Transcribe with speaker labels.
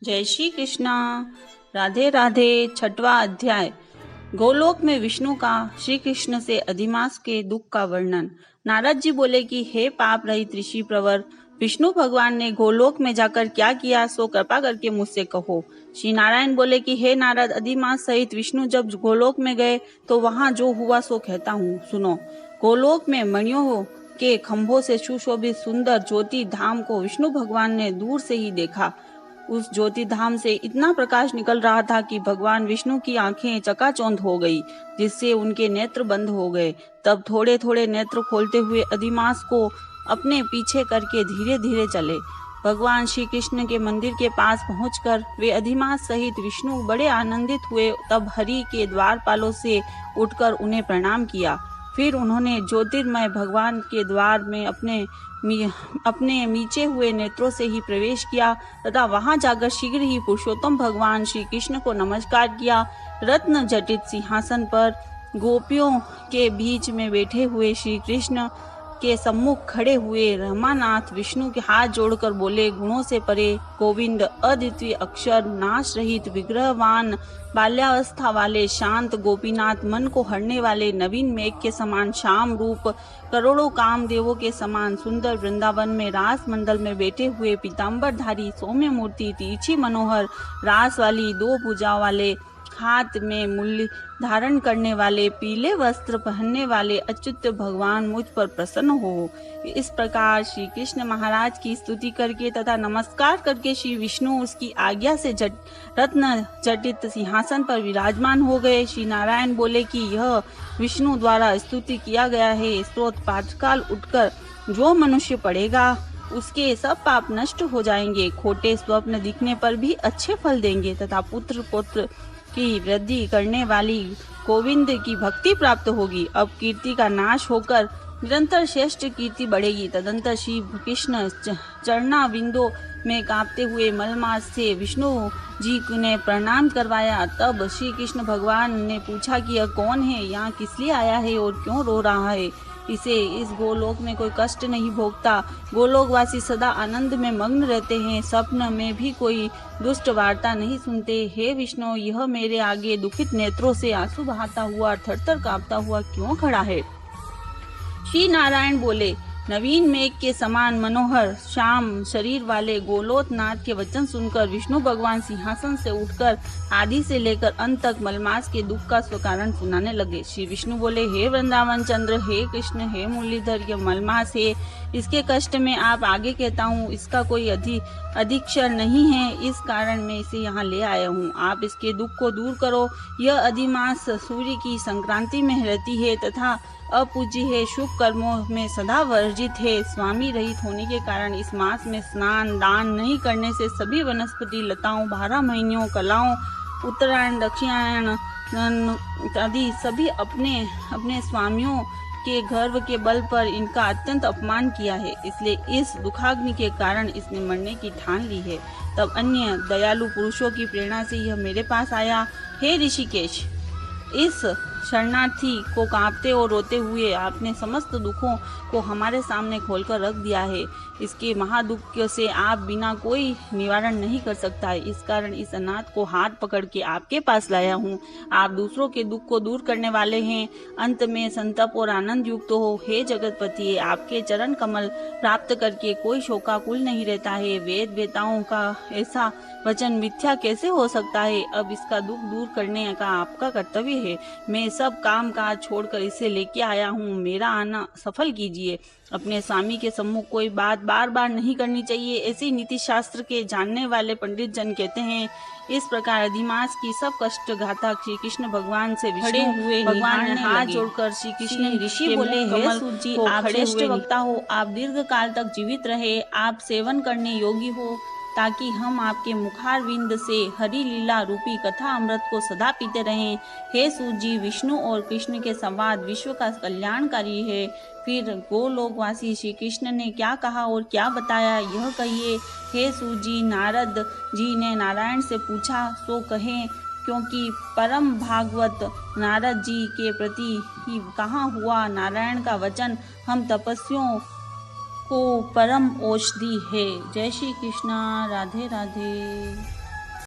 Speaker 1: जय श्री कृष्णा। राधे राधे। छठवां अध्याय। गोलोक में विष्णु का श्री कृष्ण से अधिमास के दुख का वर्णन। नारद जी बोले कि हे पाप रहित ऋषि प्रवर, विष्णु भगवान ने गोलोक में जाकर क्या किया सो कृपा करके मुझसे कहो। श्री नारायण बोले कि हे नारद, अधिमास सहित विष्णु जब गोलोक में गए तो वहां जो हुआ सो कहता हूँ, सुनो। गोलोक में मणियों के खंभों से सुशोभित सुंदर ज्योति धाम को विष्णु भगवान ने दूर से ही देखा। उस ज्योति धाम से इतना प्रकाश निकल रहा था कि भगवान विष्णु की आंखें चकाचौंध हो गई, जिससे उनके नेत्र बंद हो गए। तब थोड़े थोड़े नेत्र खोलते हुए अधिमास को अपने पीछे करके धीरे धीरे चले। भगवान श्री कृष्ण के मंदिर के पास पहुंचकर वे अधिमास सहित विष्णु बड़े आनंदित हुए। तब हरि के द्वारपालों से उठकर उन्हें प्रणाम किया। फिर उन्होंने ज्योतिर्मय भगवान के द्वार में अपने मीचे हुए नेत्रों से ही प्रवेश किया तथा वहां जाकर शीघ्र ही पुरुषोत्तम भगवान श्री कृष्ण को नमस्कार किया। रत्न जटित सिंहासन पर गोपियों के बीच में बैठे हुए श्री कृष्ण के सम्मुख खड़े हुए रमानाथ विष्णु के हाथ जोड़कर बोले, गुणों से परे गोविंद, अद्वितीय अक्षर, नाश रहित विग्रहवान, बाल्यावस्था वाले शांत गोपीनाथ, मन को हरने वाले नवीन मेघ के समान श्याम रूप, करोड़ों कामदेवों के समान सुंदर वृंदावन में रास मंडल में बैठे हुए पीताम्बरधारी सौम्य मूर्ति, तिरछी मनोहर रास वाली दो भुजा वाले, हाथ में मूल्य धारण करने वाले, पीले वस्त्र पहनने वाले अच्युत भगवान मुझ पर प्रसन्न हो। इस प्रकार श्री कृष्ण महाराज की स्तुति करके तथा नमस्कार करके श्री विष्णु उसकी आज्ञा से रत्न जटित सिंहासन पर विराजमान हो गए। श्री नारायण बोले कि यह विष्णु द्वारा स्तुति किया गया है स्तोत्र प्रातःकाल उठकर जो मनुष्य पढ़ेगा उसके सब पाप नष्ट हो जाएंगे, खोटे स्वप्न दिखने पर भी अच्छे फल देंगे तथा पुत्र पुत्र की वृद्धि करने वाली गोविंद की भक्ति प्राप्त होगी। अब कीर्ति का नाश होकर निरंतर श्रेष्ठ कीर्ति बढ़ेगी। तदंतर श्री कृष्ण चरणा बिंदु में कांपते हुए मलमास से विष्णु जी ने प्रणाम करवाया। तब श्री कृष्ण भगवान ने पूछा कि यह कौन है, यहाँ किस लिए आया है और क्यों रो रहा है। इसे इस गोलोक में कोई कष्ट नहीं भोगता। गोलोकवासी सदा आनंद में मग्न रहते हैं, स्वप्न में भी कोई दुष्ट वार्ता नहीं सुनते। हे विष्णु, यह मेरे आगे दुखित नेत्रों से आंसू बहाता हुआ थरथर कांपता हुआ क्यों खड़ा है। श्री नारायण बोले, नवीन मेघ के समान मनोहर श्याम शरीर वाले गोलोकनाथ के वचन सुनकर विष्णु भगवान सिंहासन से उठकर आदि से लेकर अंत तक मलमास के दुख का स्वकारण सुनाने लगे। श्री विष्णु बोले, हे वृंदावन चंद्र, हे कृष्ण, हे मुरलीधर, ये मलमास है, इसके कष्ट में आप आगे कहता हूँ, इसका कोई अधीक्षर नहीं है, इस कारण मैं इसे यहाँ ले आया हूँ। आप इसके दुख को दूर करो। यह अधिमास सूर्य की संक्रांति में रहती है तथा अपूज्य है, शुभ कर्मों में सदा वर्जित है। स्वामी रहित होने के कारण इस मास में स्नान दान नहीं करने से सभी वनस्पति लताओं, 12 महीनों, कलाओं, उत्तरायण दक्षिणायन आदि सभी अपने अपने स्वामियों के गर्व के बल पर इनका अत्यंत अपमान किया है, इसलिए इस दुखाग्नि के कारण इसने मरने की ठान ली है। तब अन्य दयालु पुरुषों की प्रेरणा से यह मेरे पास आया। हे ऋषिकेश, इस शरणार्थी को कांपते और रोते हुए आपने समस्त दुखों को हमारे सामने खोलकर रख दिया है। इसके महादुख से आप बिना कोई निवारण नहीं कर सकता है, इस कारण इस अनाथ को हाथ पकड़ के आपके पास लाया हूँ। आप दूसरों के दुख को दूर करने वाले हैं, अंत में संतप और आनंद युक्त हो। हे जगतपति, आपके चरण कमल प्राप्त करके कोई शोकाकुल नहीं रहता है। वेद वेताओं का ऐसा वचन मिथ्या कैसे हो सकता है। अब इसका दुख दूर करने का आपका कर्तव्य है। मैं सब काम काज छोड़कर इसे लेके आया हूँ, मेरा आना सफल कीजिए। अपने स्वामी के सम्मुख कोई बात बार बार नहीं करनी चाहिए, ऐसी नीति शास्त्र के जानने वाले पंडित जन कहते हैं। इस प्रकार अधिमास की सब कष्ट गाथा श्री कृष्ण भगवान से खड़े हुए भगवान ने हाथ जोड़कर श्री कृष्ण ऋषि बोले, हे सूत जी, आप श्रेष्ठ वक्ता हो, आप दीर्घ काल तक जीवित रहे, आप सेवन करने योगी हो, ताकि हम आपके मुखारविंद से हरि लीला रूपी कथा अमृत को सदा पीते रहें। हे सूत जी, विष्णु और कृष्ण के संवाद विश्व का कल्याणकारी है। फिर गोलोकवासी श्री कृष्ण ने क्या कहा और क्या बताया, यह कहिए। हे सूत जी, नारद जी ने नारायण से पूछा सो कहें, क्योंकि परम भागवत नारद जी के प्रति ही कहा हुआ नारायण का वचन हम तपस्वियों को परम औषधि है। जय श्री कृष्णा। राधे राधे।